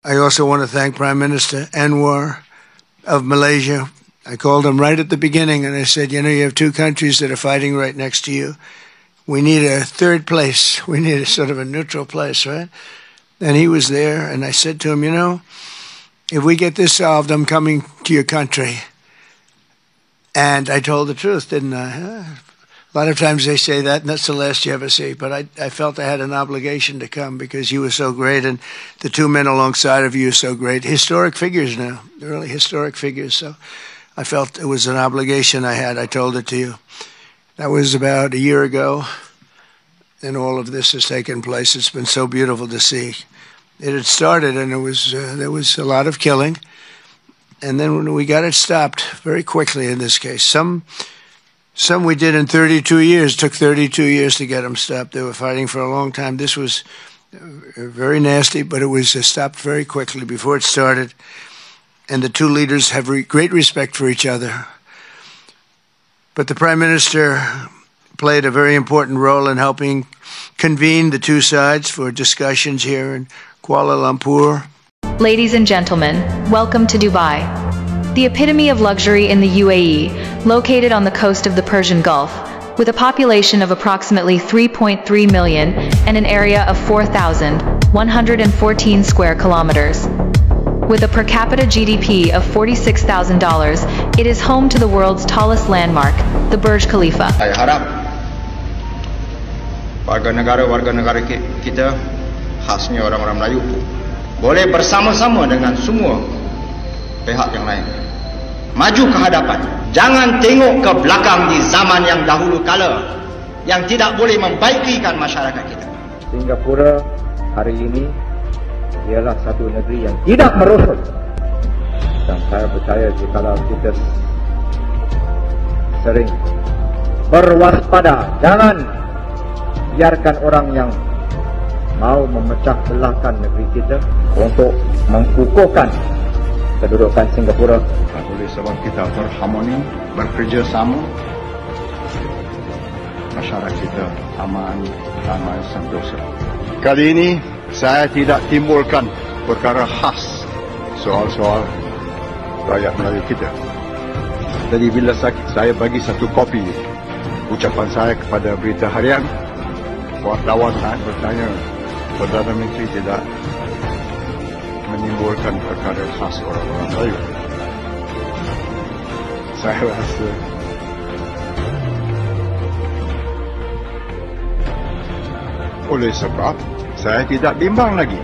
I also want to thank Prime Minister Anwar of Malaysia. I called him right at the beginning and I said, you have two countries that are fighting right next to you. We need a third place. We need a sort of a neutral place, right? And he was there, and I said to him, if we get this solved, I'm coming to your country. And I told the truth, didn't I? A lot of times they say that, and that's the last you ever see. But I felt I had an obligation to come because you were so great, and the two men alongside of you are so great. Historic figures now, really historic figures. So I felt it was an obligation I had. I told it to you. That was about a year ago, and all of this has taken place. It's been so beautiful to see. It had started, and there was a lot of killing. And then when we got it stopped very quickly in this case, some we did in 32 years. It took 32 years to get them stopped. They were fighting for a long time. This was very nasty, but it was stopped very quickly before it started. And the two leaders have great respect for each other. But the Prime Minister played a very important role in helping convene the two sides for discussions here in Kuala Lumpur. Ladies and gentlemen, welcome to Dubai, the epitome of luxury in the UAE, located on the coast of the Persian Gulf, with a population of approximately 3.3 million and an area of 4,114 square kilometers. With a per capita GDP of $46,000, it is home to the world's tallest landmark, the Burj Khalifa. Saya harap warga negara kita, khasnya orang-orang Melayu, boleh bersama-sama dengan semua pihak yang lain maju ke hadapan. Jangan tengok ke belakang di zaman yang dahulu kala yang tidak boleh membaikikan masyarakat kita. Singapura hari ini ialah satu negeri yang tidak merosot, dan saya percaya jika kita sering berwaspada, jangan biarkan orang yang mau memecah belahkan negeri kita untuk mengkukuhkan kedudukan Singapura. Oleh sebab kita berharmoni, bekerja sama, masyarakat kita aman, damai, sentosa. Kali ini saya tidak timbulkan perkara khas soal-soal rakyat Melayu kita. Jadi bila saya bagi satu kopi ucapan saya kepada berita harian, wartawan saya bertanya, Perdana Menteri tidak menimbulkan perkara khas orang-orang Melayu. Saya rasa oleh sebab saya tidak bimbang lagi